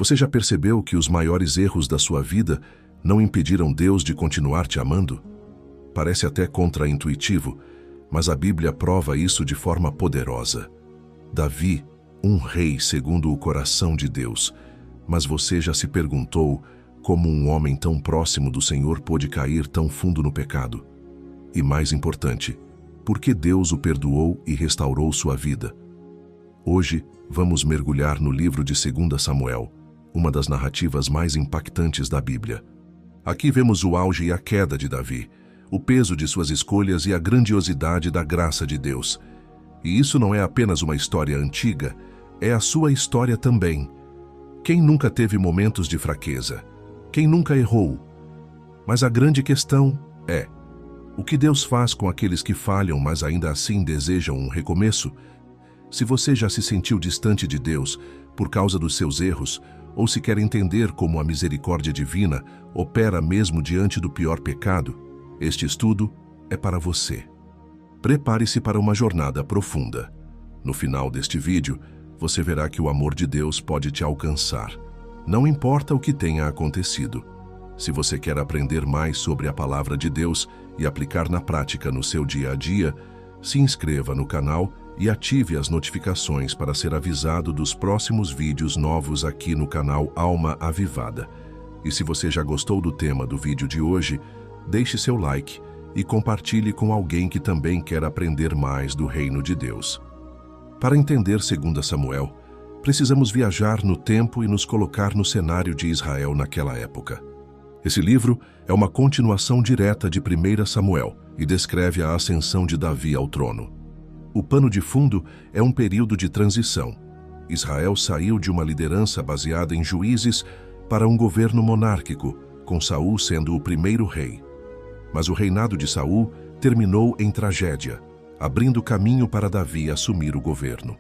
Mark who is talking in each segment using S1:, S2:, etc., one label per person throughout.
S1: Você já percebeu que os maiores erros da sua vida não impediram Deus de continuar te amando? Parece até contraintuitivo, mas a Bíblia prova isso de forma poderosa. Davi, um rei segundo o coração de Deus, mas você já se perguntou como um homem tão próximo do Senhor pôde cair tão fundo no pecado? E mais importante, por que Deus o perdoou e restaurou sua vida? Hoje, vamos mergulhar no livro de 2 Samuel, uma das narrativas mais impactantes da Bíblia. Aqui vemos o auge e a queda de Davi, o peso de suas escolhas e a grandiosidade da graça de Deus. E isso não é apenas uma história antiga, é a sua história também. Quem nunca teve momentos de fraqueza? Quem nunca errou? Mas a grande questão é: o que Deus faz com aqueles que falham, mas ainda assim desejam um recomeço? Se você já se sentiu distante de Deus por causa dos seus erros, ou se quer entender como a misericórdia divina opera mesmo diante do pior pecado, este estudo é para você. Prepare-se para uma jornada profunda. No final deste vídeo, você verá que o amor de Deus pode te alcançar. Não importa o que tenha acontecido. Se você quer aprender mais sobre a palavra de Deus e aplicar na prática no seu dia a dia, se inscreva no canal e ative as notificações para ser avisado dos próximos vídeos novos aqui no canal Alma Avivada. E se você já gostou do tema do vídeo de hoje, deixe seu like e compartilhe com alguém que também quer aprender mais do reino de Deus. Para entender 2 Samuel, precisamos viajar no tempo e nos colocar no cenário de Israel naquela época. Esse livro é uma continuação direta de 1 Samuel e descreve a ascensão de Davi ao trono. O pano de fundo é um período de transição. Israel saiu de uma liderança baseada em juízes para um governo monárquico, com Saul sendo o primeiro rei. Mas o reinado de Saul terminou em tragédia, abrindo caminho para Davi assumir o governo.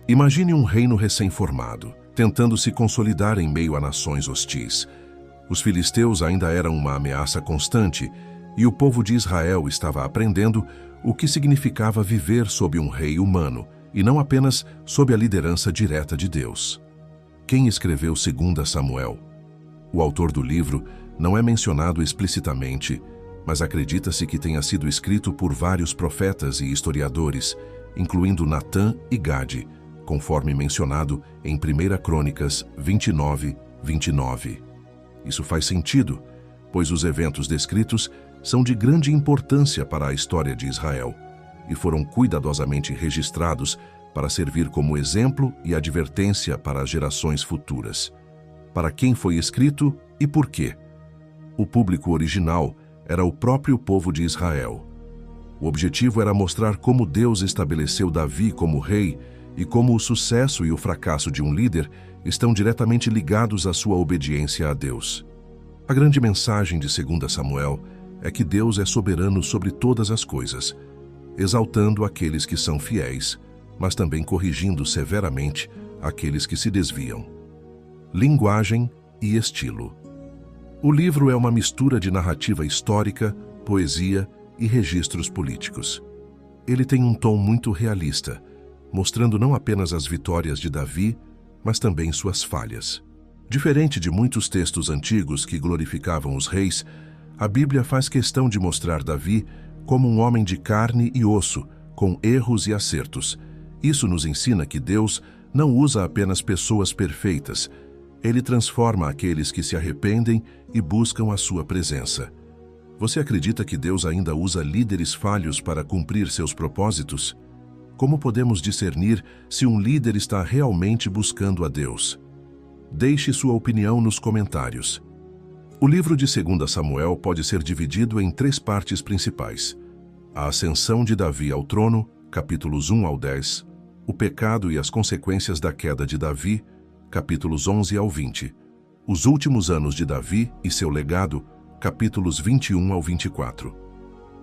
S1: Imagine um reino recém-formado, tentando se consolidar em meio a nações hostis. Os filisteus ainda eram uma ameaça constante e o povo de Israel estava aprendendo o que significava viver sob um rei humano e não apenas sob a liderança direta de Deus. Quem escreveu 2 Samuel? O autor do livro não é mencionado explicitamente, mas acredita-se que tenha sido escrito por vários profetas e historiadores, incluindo Natã e Gade, conforme mencionado em 1 Crônicas 29, 29. Isso faz sentido, pois os eventos descritos são de grande importância para a história de Israel e foram cuidadosamente registrados para servir como exemplo e advertência para as gerações futuras. Para quem foi escrito e por quê? O público original era o próprio povo de Israel. O objetivo era mostrar como Deus estabeleceu Davi como rei e como o sucesso e o fracasso de um líder estão diretamente ligados à sua obediência a Deus. A grande mensagem de 2 Samuel é que Deus é soberano sobre todas as coisas, exaltando aqueles que são fiéis, mas também corrigindo severamente aqueles que se desviam. Linguagem e estilo. O livro é uma mistura de narrativa histórica, poesia e registros políticos. Ele tem um tom muito realista, mostrando não apenas as vitórias de Davi, mas também suas falhas. Diferente de muitos textos antigos que glorificavam os reis, a Bíblia faz questão de mostrar Davi como um homem de carne e osso, com erros e acertos. Isso nos ensina que Deus não usa apenas pessoas perfeitas. Ele transforma aqueles que se arrependem e buscam a sua presença. Você acredita que Deus ainda usa líderes falhos para cumprir seus propósitos? Como podemos discernir se um líder está realmente buscando a Deus? Deixe sua opinião nos comentários. O livro de 2 Samuel pode ser dividido em 3 partes principais: a ascensão de Davi ao trono, capítulos 1 ao 10, o pecado e as consequências da queda de Davi, capítulos 11 ao 20, os últimos anos de Davi e seu legado, capítulos 21 ao 24.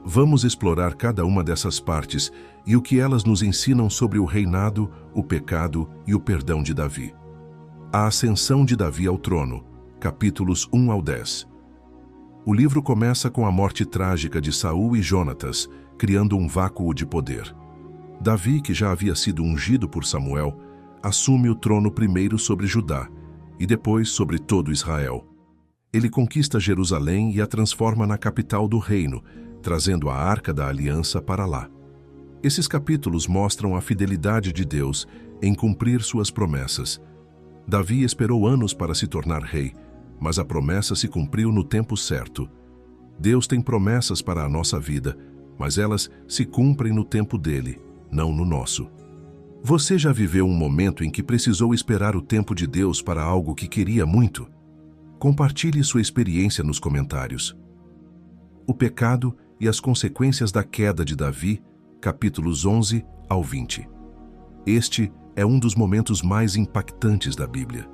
S1: Vamos explorar cada uma dessas partes e o que elas nos ensinam sobre o reinado, o pecado e o perdão de Davi. A ascensão de Davi ao trono, capítulos 1 ao 10. O livro começa com a morte trágica de Saul e Jonatas, criando um vácuo de poder. Davi, que já havia sido ungido por Samuel, assume o trono primeiro sobre Judá e depois sobre todo Israel. Ele conquista Jerusalém e a transforma na capital do reino, trazendo a Arca da Aliança para lá. Esses capítulos mostram a fidelidade de Deus em cumprir suas promessas. Davi esperou anos para se tornar rei, mas a promessa se cumpriu no tempo certo. Deus tem promessas para a nossa vida, mas elas se cumprem no tempo dele, não no nosso. Você já viveu um momento em que precisou esperar o tempo de Deus para algo que queria muito? Compartilhe sua experiência nos comentários. O pecado e as consequências da queda de Davi, capítulos 11 ao 20. Este é um dos momentos mais impactantes da Bíblia.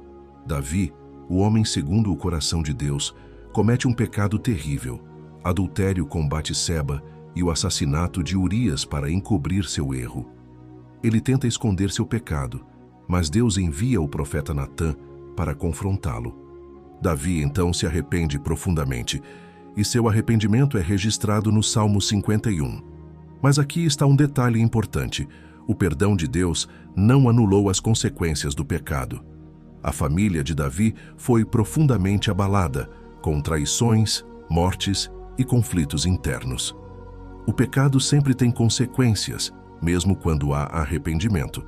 S1: Davi, o homem segundo o coração de Deus, comete um pecado terrível, adultério com Batseba e o assassinato de Urias para encobrir seu erro. Ele tenta esconder seu pecado, mas Deus envia o profeta Natã para confrontá-lo. Davi então se arrepende profundamente, e seu arrependimento é registrado no Salmo 51. Mas aqui está um detalhe importante: o perdão de Deus não anulou as consequências do pecado. A família de Davi foi profundamente abalada, com traições, mortes e conflitos internos. O pecado sempre tem consequências, mesmo quando há arrependimento.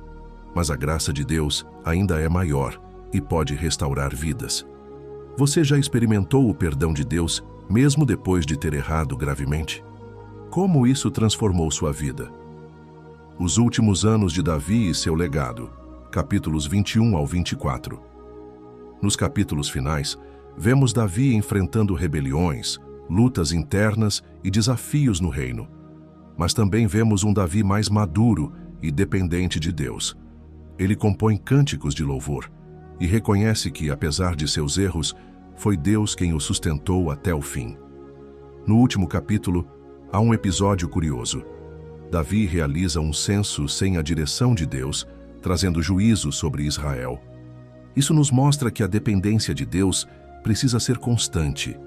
S1: Mas a graça de Deus ainda é maior e pode restaurar vidas. Você já experimentou o perdão de Deus, mesmo depois de ter errado gravemente? Como isso transformou sua vida? Os últimos anos de Davi e seu legado, capítulos 21 ao 24. Nos capítulos finais, vemos Davi enfrentando rebeliões, lutas internas e desafios no reino. Mas também vemos um Davi mais maduro e dependente de Deus. Ele compõe cânticos de louvor e reconhece que, apesar de seus erros, foi Deus quem o sustentou até o fim. No último capítulo, há um episódio curioso. Davi realiza um censo sem a direção de Deus, trazendo juízo sobre Israel. Isso nos mostra que a dependência de Deus precisa ser constante.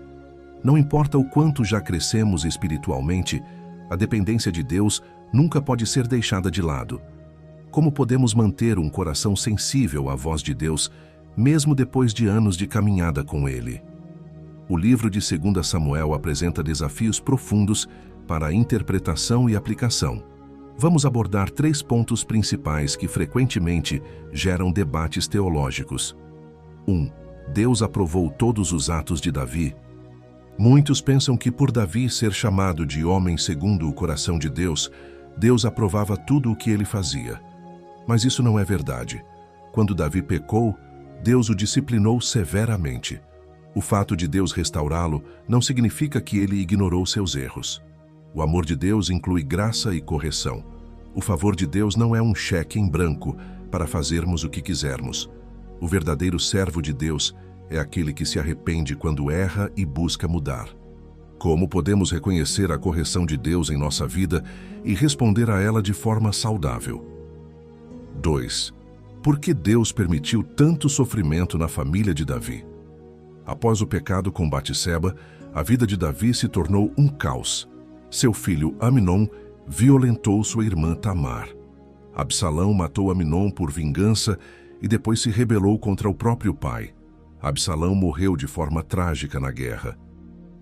S1: Não importa o quanto já crescemos espiritualmente, a dependência de Deus nunca pode ser deixada de lado. Como podemos manter um coração sensível à voz de Deus, mesmo depois de anos de caminhada com Ele? O livro de 2 Samuel apresenta desafios profundos para a interpretação e aplicação. Vamos abordar 3 pontos principais que frequentemente geram debates teológicos. 1. Deus aprovou todos os atos de Davi. Muitos pensam que por Davi ser chamado de homem segundo o coração de Deus, Deus aprovava tudo o que ele fazia. Mas isso não é verdade. Quando Davi pecou, Deus o disciplinou severamente. O fato de Deus restaurá-lo não significa que ele ignorou seus erros. O amor de Deus inclui graça e correção. O favor de Deus não é um cheque em branco para fazermos o que quisermos. O verdadeiro servo de Deus é aquele que se arrepende quando erra e busca mudar. Como podemos reconhecer a correção de Deus em nossa vida e responder a ela de forma saudável? 2. Por que Deus permitiu tanto sofrimento na família de Davi? Após o pecado com Batseba, a vida de Davi se tornou um caos. Seu filho Aminon violentou sua irmã Tamar. Absalão matou Aminon por vingança e depois se rebelou contra o próprio pai. Absalão morreu de forma trágica na guerra.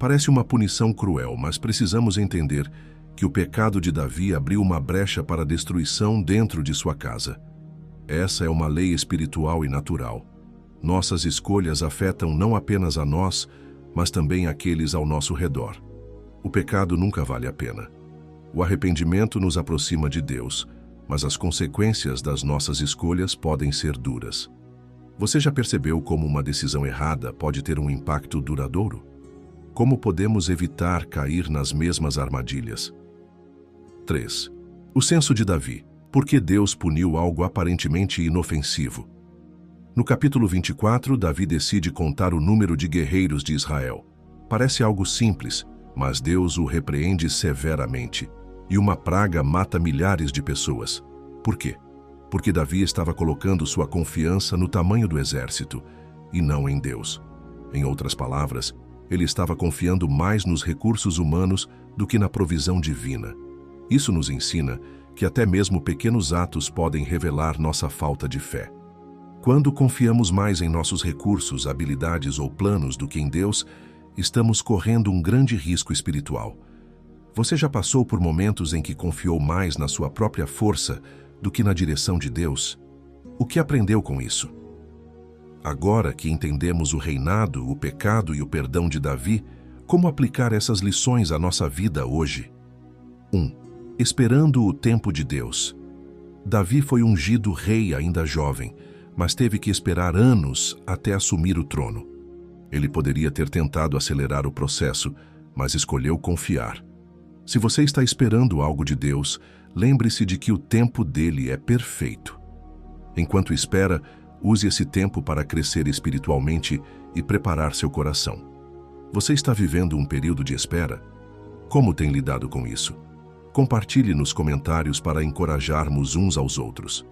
S1: Parece uma punição cruel, mas precisamos entender que o pecado de Davi abriu uma brecha para a destruição dentro de sua casa. Essa é uma lei espiritual e natural. Nossas escolhas afetam não apenas a nós, mas também aqueles ao nosso redor. O pecado nunca vale a pena. O arrependimento nos aproxima de Deus, mas as consequências das nossas escolhas podem ser duras. Você já percebeu como uma decisão errada pode ter um impacto duradouro? Como podemos evitar cair nas mesmas armadilhas? 3. O censo de Davi. Por que Deus puniu algo aparentemente inofensivo? No capítulo 24, Davi decide contar o número de guerreiros de Israel. Parece algo simples, mas Deus o repreende severamente, e uma praga mata milhares de pessoas. Por quê? Porque Davi estava colocando sua confiança no tamanho do exército, e não em Deus. Em outras palavras, ele estava confiando mais nos recursos humanos do que na provisão divina. Isso nos ensina que até mesmo pequenos atos podem revelar nossa falta de fé. Quando confiamos mais em nossos recursos, habilidades ou planos do que em Deus, estamos correndo um grande risco espiritual. Você já passou por momentos em que confiou mais na sua própria força do que na direção de Deus? O que aprendeu com isso? Agora que entendemos o reinado, o pecado e o perdão de Davi, como aplicar essas lições à nossa vida hoje? 1. Esperando o tempo de Deus. Davi foi ungido rei ainda jovem, mas teve que esperar anos até assumir o trono. Ele poderia ter tentado acelerar o processo, mas escolheu confiar. Se você está esperando algo de Deus, lembre-se de que o tempo dele é perfeito. Enquanto espera, use esse tempo para crescer espiritualmente e preparar seu coração. Você está vivendo um período de espera? Como tem lidado com isso? Compartilhe nos comentários para encorajarmos uns aos outros.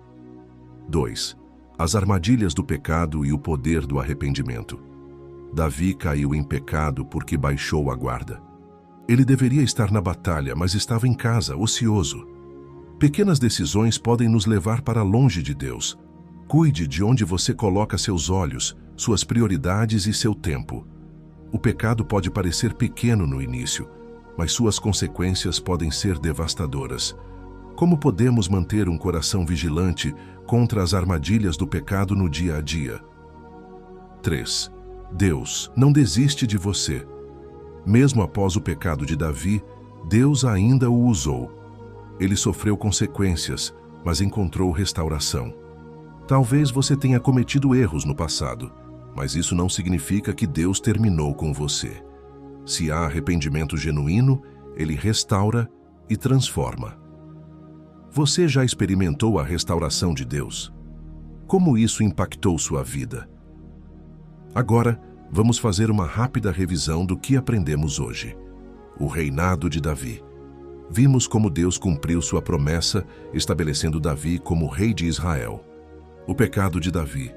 S1: 2. As armadilhas do pecado e o poder do arrependimento. Davi caiu em pecado porque baixou a guarda. Ele deveria estar na batalha, mas estava em casa, ocioso. Pequenas decisões podem nos levar para longe de Deus. Cuide de onde você coloca seus olhos, suas prioridades e seu tempo. O pecado pode parecer pequeno no início, mas suas consequências podem ser devastadoras. Como podemos manter um coração vigilante contra as armadilhas do pecado no dia a dia? 3. Deus não desiste de você. Mesmo após o pecado de Davi, Deus ainda o usou. Ele sofreu consequências, mas encontrou restauração. Talvez você tenha cometido erros no passado, mas isso não significa que Deus terminou com você. Se há arrependimento genuíno, Ele restaura e transforma. Você já experimentou a restauração de Deus? Como isso impactou sua vida? Agora, vamos fazer uma rápida revisão do que aprendemos hoje. O reinado de Davi. Vimos como Deus cumpriu sua promessa, estabelecendo Davi como rei de Israel. O pecado de Davi.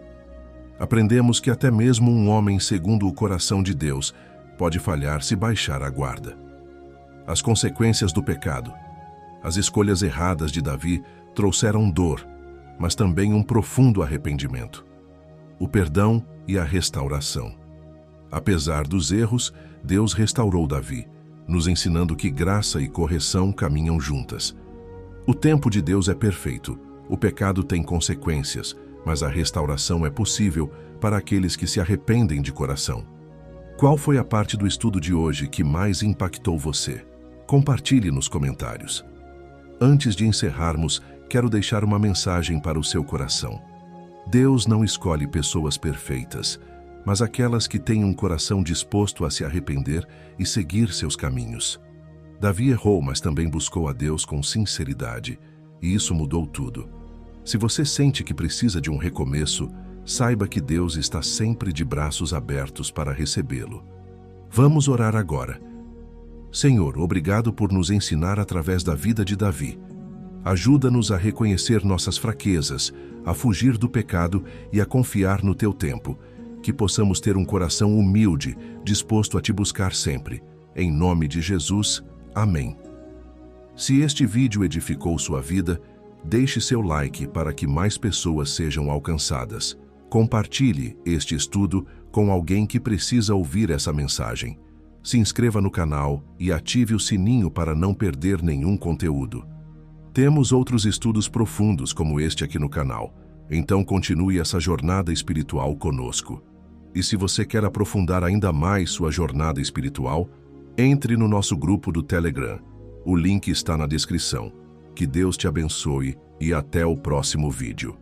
S1: Aprendemos que até mesmo um homem segundo o coração de Deus pode falhar se baixar a guarda. As consequências do pecado. As escolhas erradas de Davi trouxeram dor, mas também um profundo arrependimento. O perdão e a restauração. Apesar dos erros, Deus restaurou Davi, nos ensinando que graça e correção caminham juntas. O tempo de Deus é perfeito, o pecado tem consequências, mas a restauração é possível para aqueles que se arrependem de coração. Qual foi a parte do estudo de hoje que mais impactou você? Compartilhe nos comentários. Antes de encerrarmos, quero deixar uma mensagem para o seu coração. Deus não escolhe pessoas perfeitas, mas aquelas que têm um coração disposto a se arrepender e seguir seus caminhos. Davi errou, mas também buscou a Deus com sinceridade, e isso mudou tudo. Se você sente que precisa de um recomeço, saiba que Deus está sempre de braços abertos para recebê-lo. Vamos orar agora. Senhor, obrigado por nos ensinar através da vida de Davi. Ajuda-nos a reconhecer nossas fraquezas, a fugir do pecado e a confiar no Teu tempo. Que possamos ter um coração humilde, disposto a Te buscar sempre. Em nome de Jesus, amém. Se este vídeo edificou sua vida, deixe seu like para que mais pessoas sejam alcançadas. Compartilhe este estudo com alguém que precisa ouvir essa mensagem. Se inscreva no canal e ative o sininho para não perder nenhum conteúdo. Temos outros estudos profundos como este aqui no canal, então continue essa jornada espiritual conosco. E se você quer aprofundar ainda mais sua jornada espiritual, entre no nosso grupo do Telegram. O link está na descrição. Que Deus te abençoe e até o próximo vídeo.